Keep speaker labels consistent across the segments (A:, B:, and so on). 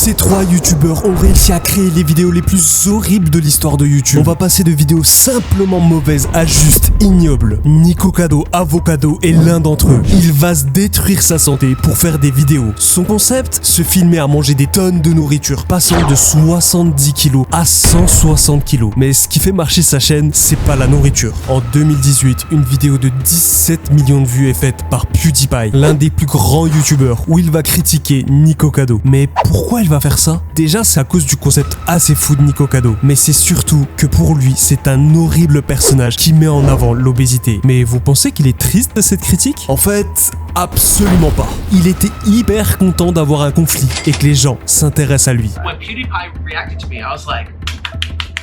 A: Ces 3 youtubeurs ont réussi à créer les vidéos les plus horribles de l'histoire de YouTube. On va passer de vidéos simplement mauvaises à juste ignobles. Nikocado Avocado est l'un d'entre eux. Il va se détruire sa santé pour faire des vidéos. Son concept, se filmer à manger des tonnes de nourriture, passant de 70 kg à 160 kg. Mais ce qui fait marcher sa chaîne, c'est pas la nourriture. En 2018, une vidéo de 17 millions de vues est faite par PewDiePie, l'un des plus grands youtubeurs, où il va critiquer Nikocado. Mais pourquoi il va faire ça? Déjà, c'est à cause du concept assez fou de Nikocado, mais c'est surtout que pour lui, c'est un horrible personnage qui met en avant l'obésité. Mais vous pensez qu'il est triste de cette critique? En fait, absolument pas. Il était hyper content d'avoir un conflit et que les gens s'intéressent à lui.
B: When PewDiePie reacted to me, I was like,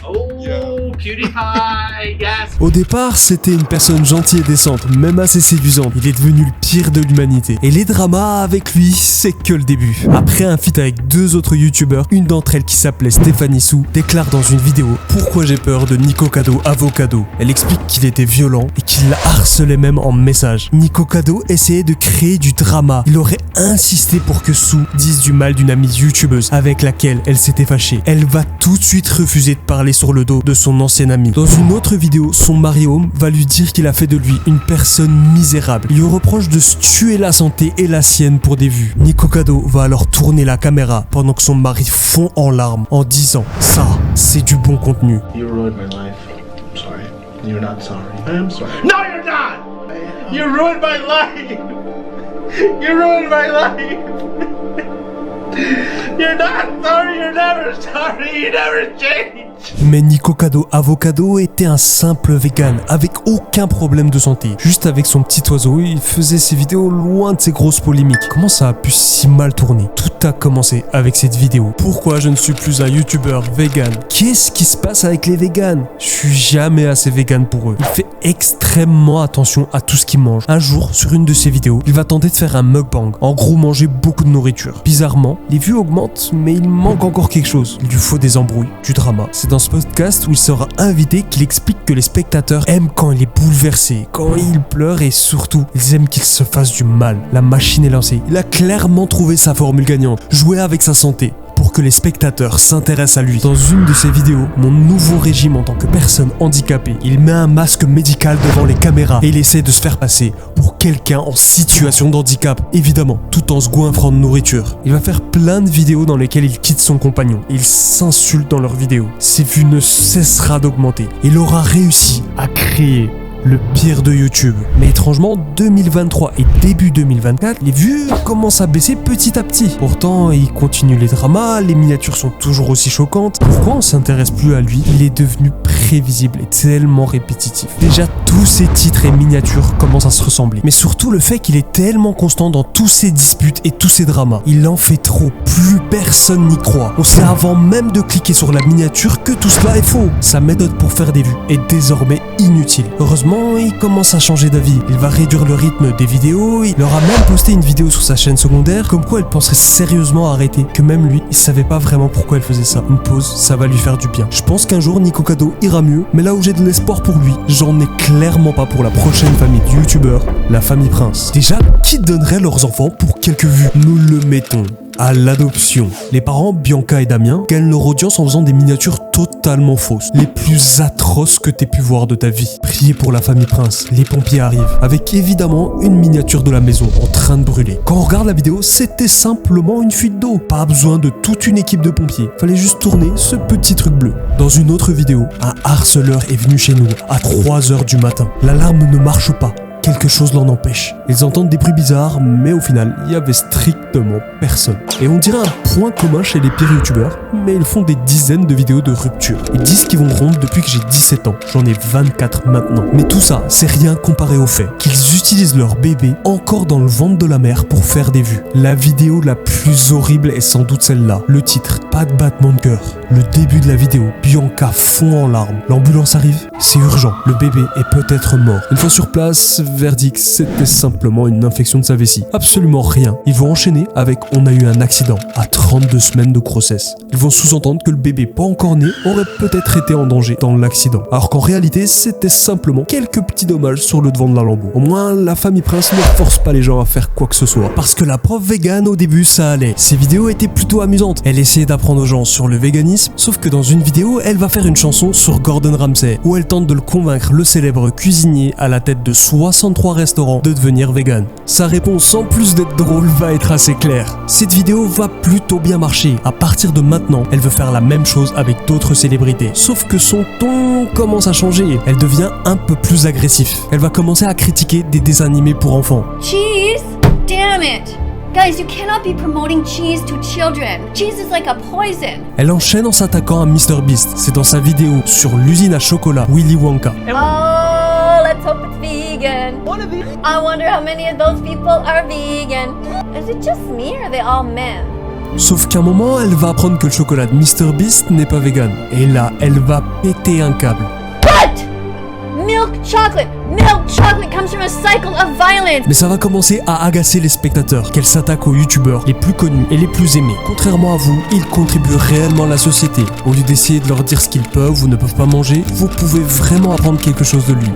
B: oh, PewDiePie, yes.
A: Au départ, c'était une personne gentille et décente, même assez séduisante. Il est devenu le pire de l'humanité. Et les dramas avec lui, c'est que le début. Après un feat avec 2 autres youtubeurs, une d'entre elles qui s'appelait Stéphanie Sou déclare dans une vidéo « Pourquoi j'ai peur de Nikocado Avocado ?» Elle explique qu'il était violent et qu'il la harcelait même en message. Nikocado essayait de créer du drama. Il aurait insisté pour que Sou dise du mal d'une amie youtubeuse avec laquelle elle s'était fâchée. Elle va tout de suite refuser de parler sur le dos de son ancienne amie. Dans une autre vidéo, son mari Home va lui dire qu'il a fait de lui une personne misérable. Il lui reproche de se tuer la santé et la sienne pour des vues. Nikocado va alors tourner la caméra pendant que son mari fond en larmes en disant « Ça, c'est du bon contenu ».
C: You ruined my life. I'm sorry. You're not sorry. I am sorry.
B: No, you're not. You ruined my life. You ruined my life. You're not sorry. You're never sorry. You never change.
A: Mais Nikocado Avocado était un simple vegan avec aucun problème de santé. Juste avec son petit oiseau, il faisait ses vidéos loin de ses grosses polémiques. Comment ça a pu si mal tourner? Tout a commencé avec cette vidéo. Pourquoi je ne suis plus un youtubeur vegan? Qu'est-ce qui se passe avec les vegans? Je suis jamais assez vegan pour eux. Il fait extrêmement attention à tout ce qu'il mange. Un jour, sur une de ses vidéos, il va tenter de faire un mukbang. En gros, manger beaucoup de nourriture. Bizarrement, les vues augmentent, mais il manque encore quelque chose. Il lui faut des embrouilles, du drama. C'est dans ce podcast où il sera invité qu'il explique que les spectateurs aiment quand il est bouleversé, quand il pleure et surtout, ils aiment qu'il se fasse du mal. La machine est lancée. Il a clairement trouvé sa formule gagnante. Jouer avec sa santé pour que les spectateurs s'intéressent à lui. Dans une de ses vidéos, mon nouveau régime en tant que personne handicapée, il met un masque médical devant les caméras et il essaie de se faire passer pour quelqu'un en situation de handicap, évidemment, tout en se goinfrant de nourriture. Il va faire plein de vidéos dans lesquelles il quitte son compagnon. Il s'insulte dans leurs vidéos. Ses vues ne cessera d'augmenter. Il aura réussi à créer le pire de YouTube. Mais étrangement, 2023 et début 2024, les vues commencent à baisser petit à petit. Pourtant, il continue les dramas, les miniatures sont toujours aussi choquantes. Pourquoi on s'intéresse plus à lui? Il est devenu prévisible et tellement répétitif. Déjà, tous ses titres et miniatures commencent à se ressembler. Mais surtout, le fait qu'il est tellement constant dans tous ses disputes et tous ses dramas. Il en fait trop. Plus personne n'y croit. On sait avant même de cliquer sur la miniature que tout cela est faux. Sa méthode pour faire des vues est désormais inutile. Heureusement, il commence à changer d'avis. Il va réduire le rythme des vidéos. Il aura même posté une vidéo sur sa chaîne secondaire comme quoi elle penserait sérieusement à arrêter. Que même lui, il savait pas vraiment pourquoi elle faisait ça. Une pause, ça va lui faire du bien. Je pense qu'un jour Nikocado ira mieux, mais là où j'ai de l'espoir pour lui, j'en ai clairement pas pour la prochaine famille de youtubeurs, la famille Prince. Déjà, qui donnerait leurs enfants pour quelques vues? Nous le mettons à l'adoption. Les parents, Bianca et Damien, gagnent leur audience en faisant des miniatures totalement fausses, les plus atroces que t'aies pu voir de ta vie. Priez pour la famille Prince, les pompiers arrivent, avec évidemment une miniature de la maison en train de brûler. Quand on regarde la vidéo, c'était simplement une fuite d'eau. Pas besoin de toute une équipe de pompiers, fallait juste tourner ce petit truc bleu. Dans une autre vidéo, un harceleur est venu chez nous à 3h du matin. L'alarme ne marche pas. Quelque chose l'en empêche. Ils entendent des bruits bizarres, mais au final, il y avait strictement personne. Et on dirait un point commun chez les pires youtubeurs, mais ils font des dizaines de vidéos de rupture. Ils disent qu'ils vont rompre depuis que j'ai 17 ans. J'en ai 24 maintenant. Mais tout ça, c'est rien comparé au fait qu'ils utilisent leur bébé encore dans le ventre de la mère pour faire des vues. La vidéo la plus horrible est sans doute celle-là. Le titre, pas de battement de cœur. Le début de la vidéo, Bianca fond en larmes. L'ambulance arrive, c'est urgent. Le bébé est peut-être mort. Une fois sur place, verdict, c'était simple. simplement une infection de sa vessie. Absolument rien. Ils vont enchaîner avec « on a eu un accident » à 32 semaines de grossesse. Ils vont sous-entendre que le bébé pas encore né aurait peut-être été en danger dans l'accident. Alors qu'en réalité, c'était simplement quelques petits dommages sur le devant de la lambeau. Au moins, la famille Prince ne force pas les gens à faire quoi que ce soit. Parce que la prof vegan, au début, ça allait. Ses vidéos étaient plutôt amusantes. Elle essayait d'apprendre aux gens sur le véganisme, sauf que dans une vidéo, elle va faire une chanson sur Gordon Ramsay, où elle tente de le convaincre, le célèbre cuisinier à la tête de 63 restaurants, de devenir vegan. Sa réponse, en plus d'être drôle, va être assez claire. Cette vidéo va plutôt bien marcher. À partir de maintenant, elle veut faire la même chose avec d'autres célébrités. Sauf que son ton commence à changer. Elle devient un peu plus agressif. Elle va commencer à critiquer des dessins animés pour enfants.
D: Cheese? Damn it! Guys, you cannot be promoting cheese to children. Cheese is like a poison.
A: Elle enchaîne en s'attaquant à MrBeast. C'est dans sa vidéo sur l'usine à chocolat Willy Wonka.
D: Oh, let's hope it's vegan. I wonder how many of those people are vegan. Is it just me or are they all men?
A: Sauf qu'à un moment, elle va apprendre que le chocolat de MrBeast n'est pas vegan. Et là, elle va péter un câble.
D: What? Milk chocolate comes from a cycle of violence.
A: Mais ça va commencer à agacer les spectateurs, qu'elle s'attaque aux youtubeurs les plus connus et les plus aimés. Contrairement à vous, ils contribuent réellement à la société. Au lieu d'essayer de leur dire ce qu'ils peuvent ou ne peuvent pas manger, vous pouvez vraiment apprendre quelque chose de lui.